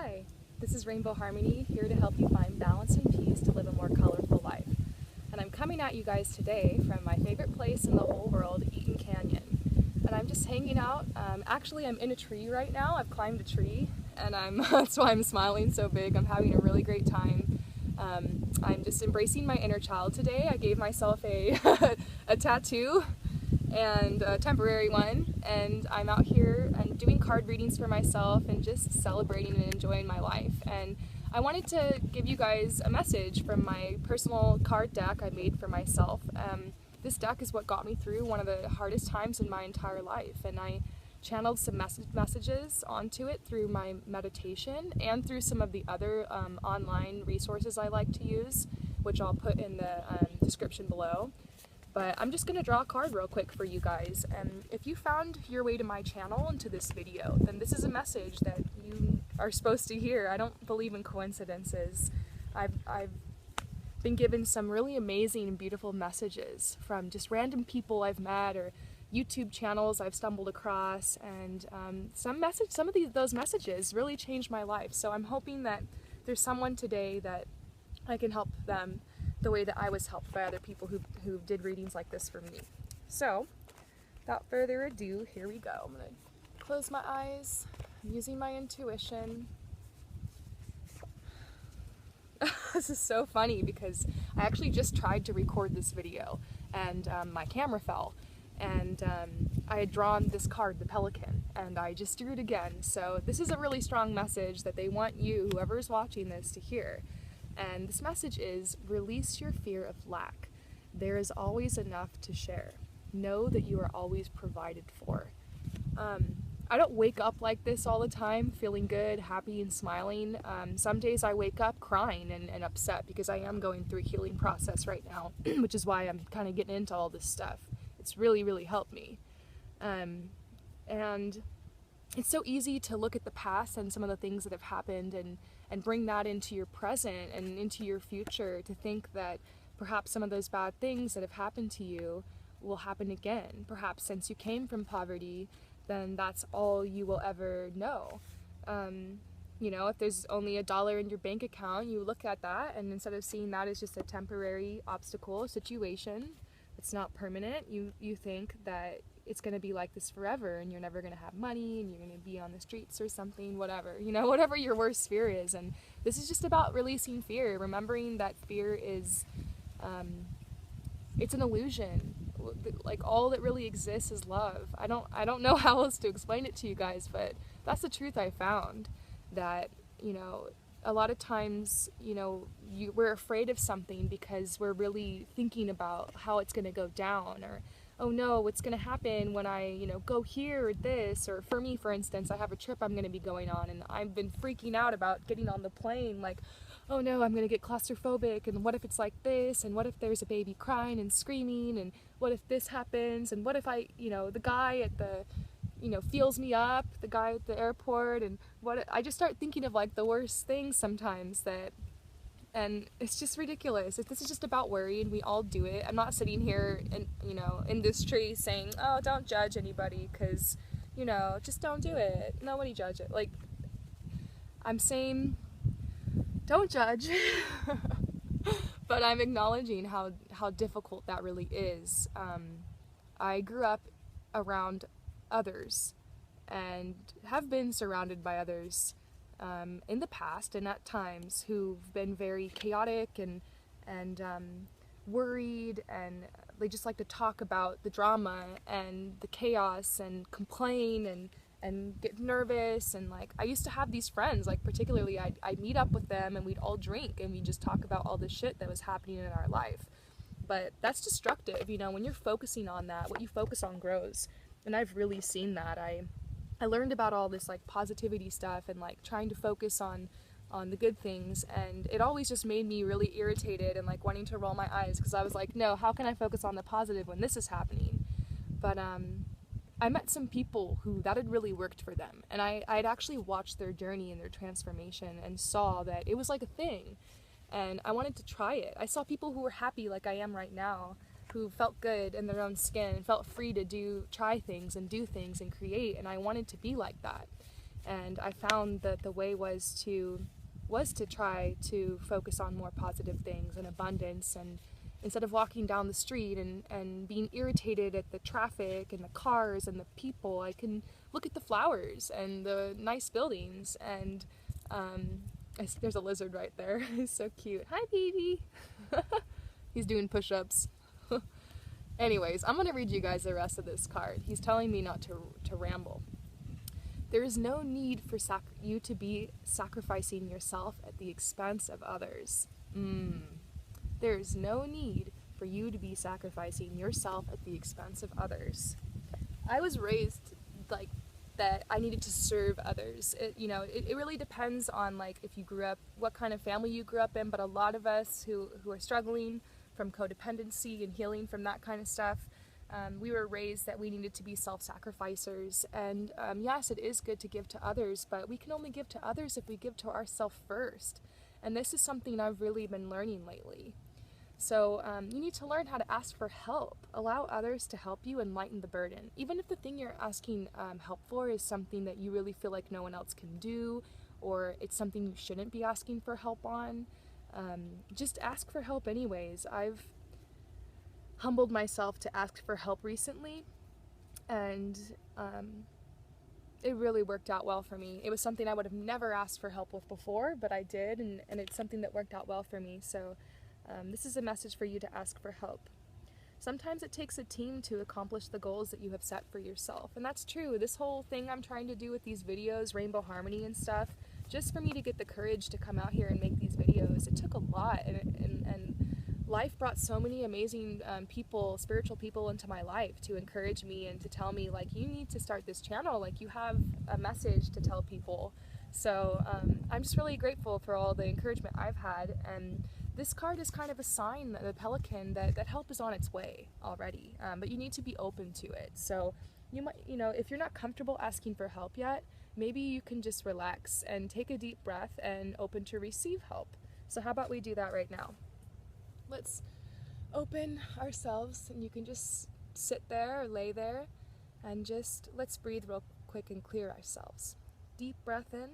Hi, this is Rainbow Harmony, here to help you find balance and peace to live a more colorful life. And I'm coming at you guys today from my favorite place in the whole world, Eaton Canyon. And I'm just hanging out. Actually, I'm in a tree right now. I've climbed a tree, and that's why I'm smiling so big. I'm having a really great time. I'm just embracing my inner child today. I gave myself a, a tattoo, and a temporary one, and I'm out here and doing card readings for myself and just celebrating and enjoying my life. And I wanted to give you guys a message from my personal card deck I made for myself. This deck is what got me through one of the hardest times in my entire life, and I channeled some messages onto it through my meditation and through some of the other online resources I like to use, which I'll put in the description below. But I'm just going to draw a card real quick for you guys, and if you found your way to my channel and to this video, then this is a message that you are supposed to hear. I don't believe in coincidences. I've been given some really amazing and beautiful messages from just random people I've met or YouTube channels I've stumbled across, and some of those messages really changed my life. So I'm hoping that there's someone today that I can help them the way that I was helped by other people who did readings like this for me. So, without further ado, here we go. I'm going to close my eyes. I'm using my intuition. This is so funny because I actually just tried to record this video and my camera fell. And I had drawn this card, the pelican, and I just drew it again. So this is a really strong message that they want you, whoever's watching this, to hear. And this message is, release your fear of lack. There is always enough to share. Know that you are always provided for. I don't wake up like this all the time, feeling good, happy, and smiling. Some days I wake up crying and upset because I am going through a healing process right now, which is why I'm kind of getting into all this stuff. It's really, really helped me. And it's so easy to look at the past and some of the things that have happened and bring that into your present and into your future, to think that perhaps some of those bad things that have happened to you will happen again. Perhaps since you came from poverty, then that's all you will ever know. You know, if there's only $1 in your bank account, you look at that, and instead of seeing that as just a temporary obstacle, situation, it's not permanent, you think that it's going to be like this forever, and you're never going to have money, and you're going to be on the streets or something, whatever, you know, whatever your worst fear is. And this is just about releasing fear, remembering that fear is, it's an illusion. Like, all that really exists is love. I don't know how else to explain it to you guys, but that's the truth I found, that, you know, a lot of times, you know, we're afraid of something because we're really thinking about how it's going to go down, or, oh no, what's going to happen when I, you know, go here or this. Or for me, for instance, I have a trip I'm going to be going on, and I've been freaking out about getting on the plane, like, oh no, I'm going to get claustrophobic, and what if it's like this, and what if there's a baby crying and screaming, and what if this happens, and what if I, you know, the guy at the, you know, feels me up, the guy at the airport, and I just start thinking of like the worst things sometimes, and it's just ridiculous. This is just about worry, and we all do it. I'm not sitting here in this tree saying, oh, don't judge anybody, because, you know, just don't do it. Nobody judge it. Like, I'm saying, don't judge. But I'm acknowledging how difficult that really is. I grew up around others and have been surrounded by others in the past and at times who've been very chaotic and worried, and they just like to talk about the drama and the chaos and complain and get nervous. And like, I used to have these friends, like particularly I'd meet up with them and we'd all drink and we'd just talk about all the shit that was happening in our life. But that's destructive, you know. When you're focusing on that, what you focus on grows. And I've really seen that. I learned about all this like positivity stuff and like trying to focus on the good things, and it always just made me really irritated and like wanting to roll my eyes, because I was like, no, how can I focus on the positive when this is happening? But I met some people who that had really worked for them, and I'd actually watched their journey and their transformation and saw that it was like a thing, and I wanted to try it. I saw people who were happy like I am right now, who felt good in their own skin and felt free to try things and do things and create, and I wanted to be like that. And I found that the way was to try to focus on more positive things and abundance, and instead of walking down the street and being irritated at the traffic and the cars and the people, I can look at the flowers and the nice buildings. And there's a lizard right there. He's so cute. Hi, baby. He's doing push-ups. Anyways, I'm going to read you guys the rest of this card. He's telling me not to ramble. There is no need for you to be sacrificing yourself at the expense of others. There is no need for you to be sacrificing yourself at the expense of others. I was raised like that I needed to serve others. It really depends on like if you grew up, what kind of family you grew up in, but a lot of us who are struggling from codependency and healing from that kind of stuff, we were raised that we needed to be self-sacrificers. And yes, it is good to give to others, but we can only give to others if we give to ourselves first. And this is something I've really been learning lately. So you need to learn how to ask for help. Allow others to help you and lighten the burden. Even if the thing you're asking help for is something that you really feel like no one else can do, or it's something you shouldn't be asking for help on, just ask for help anyways. I've humbled myself to ask for help recently, and it really worked out well for me. It was something I would have never asked for help with before, but I did, and it's something that worked out well for me. So this is a message for you to ask for help. Sometimes it takes a team to accomplish the goals that you have set for yourself, and that's true. This whole thing I'm trying to do with these videos, Rainbow Harmony and stuff, just for me to get the courage to come out here and make these videos, it took a lot, and life brought so many amazing people, spiritual people into my life to encourage me and to tell me, like, you need to start this channel, like, you have a message to tell people. So I'm just really grateful for all the encouragement I've had, and this card is kind of a sign, the pelican, that help is on its way already, but you need to be open to it. So you might, if you're not comfortable asking for help yet, maybe you can just relax and take a deep breath and open to receive help. So how about we do that right now? Let's open ourselves, and you can just sit there or lay there, and just let's breathe real quick and clear ourselves. Deep breath in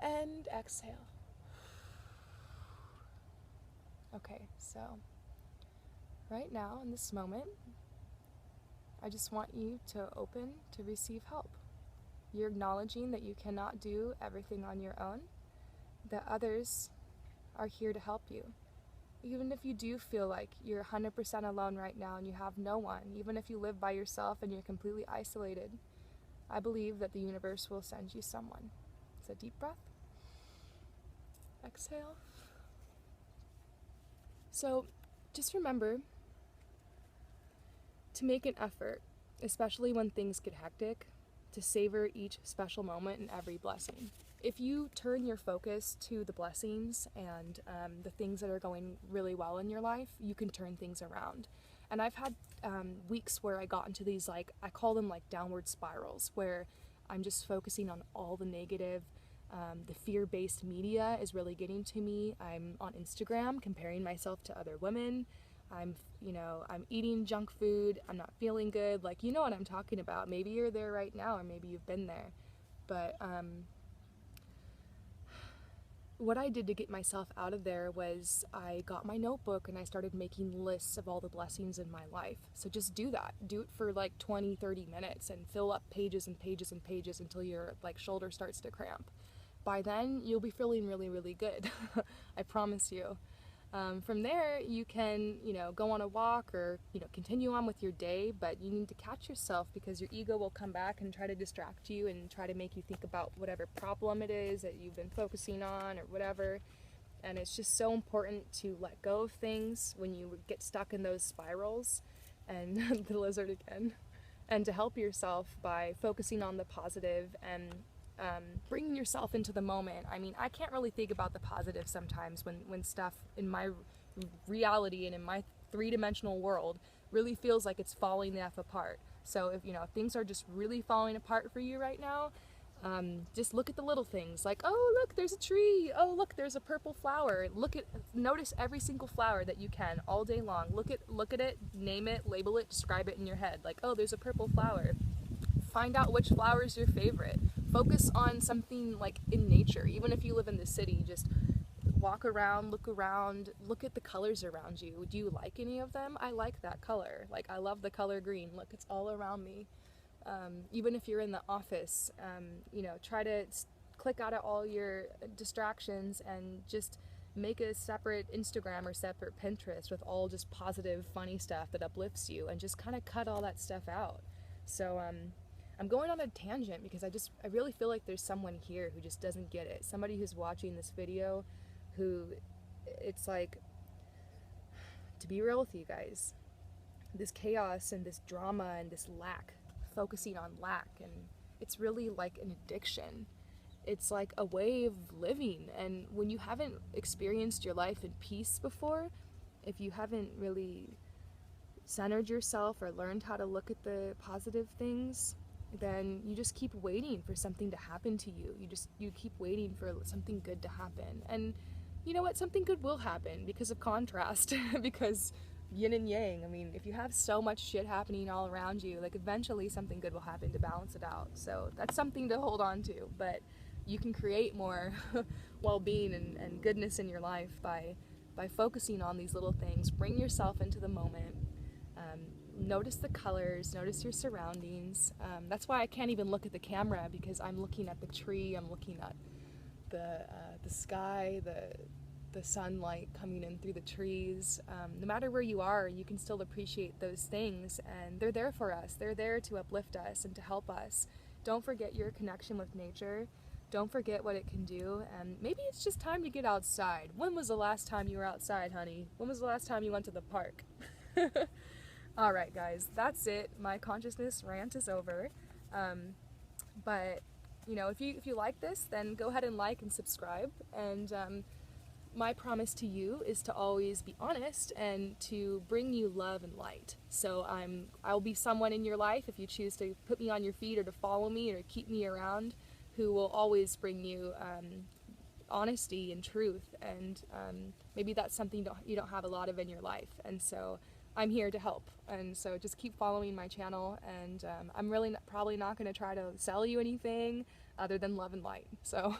and exhale. Okay, so right now in this moment, I just want you to open to receive help. You're acknowledging that you cannot do everything on your own, that others are here to help you. Even if you do feel like you're 100% alone right now and you have no one, even if you live by yourself and you're completely isolated, I believe that the universe will send you someone. So deep breath. Exhale. So just remember to make an effort, especially when things get hectic, to savor each special moment and every blessing. If you turn your focus to the blessings and the things that are going really well in your life, you can turn things around. And I've had weeks where I got into these, like, I call them like downward spirals, where I'm just focusing on all the negative. The fear-based media is really getting to me. I'm on Instagram comparing myself to other women. I'm eating junk food. I'm not feeling good. Like, you know what I'm talking about. Maybe you're there right now, or maybe you've been there. But what I did to get myself out of there was I got my notebook and I started making lists of all the blessings in my life. So just do that. Do it for like 20, 30 minutes and fill up pages and pages and pages until your like shoulder starts to cramp. By then, you'll be feeling really, really good. I promise you. From there, you can, go on a walk or, continue on with your day, but you need to catch yourself, because your ego will come back and try to distract you and try to make you think about whatever problem it is that you've been focusing on or whatever. And it's just so important to let go of things when you get stuck in those spirals, and the lizard again, and to help yourself by focusing on the positive and bringing yourself into the moment. I mean, I can't really think about the positive sometimes when stuff in my reality and in my three-dimensional world really feels like it's falling the F apart. So if things are just really falling apart for you right now, just look at the little things, like, oh look, there's a tree, oh look, there's a purple flower. Notice every single flower that you can all day long. Look at it, name it, label it, describe it in your head, like, oh, there's a purple flower. find out which flower is your favorite. Focus on something like in nature. Even if you live in the city, just walk around, look at the colors around you. Do you like any of them? I like that color. Like, I love the color green. Look, it's all around me. Even if you're in the office, try to click out of all your distractions and just make a separate Instagram or separate Pinterest with all just positive, funny stuff that uplifts you, and just kind of cut all that stuff out. So I'm going on a tangent because I really feel like there's someone here who just doesn't get it. Somebody who's watching this video who, it's like, to be real with you guys, this chaos and this drama and this lack, focusing on lack, and it's really like an addiction. It's like a way of living, and when you haven't experienced your life in peace before, if you haven't really centered yourself or learned how to look at the positive things, then you just keep waiting for something to happen to you. You keep waiting for something good to happen, and you know what? Something good will happen because of contrast, because yin and yang. I mean, if you have so much shit happening all around you, like, eventually something good will happen to balance it out. So that's something to hold on to. But you can create more well-being and goodness in your life by focusing on these little things. Bring yourself into the moment. Notice the colors, notice your surroundings. That's why I can't even look at the camera, because I'm looking at the tree, I'm looking at the sky, the sunlight coming in through the trees. No matter where you are, you can still appreciate those things, and they're there for us. They're there to uplift us and to help us. Don't forget your connection with nature. Don't forget what it can do, and maybe it's just time to get outside. When was the last time you were outside, honey? When was the last time you went to the park? Alright guys, that's it. My consciousness rant is over. But if you like this, then go ahead and like and subscribe. And my promise to you is to always be honest and to bring you love and light. So I'll be someone in your life, if you choose to put me on your feed or to follow me or keep me around, who will always bring you honesty and truth. And maybe that's something you don't have a lot of in your life. And so I'm here to help, and so just keep following my channel, and I'm really probably not going to try to sell you anything other than love and light. So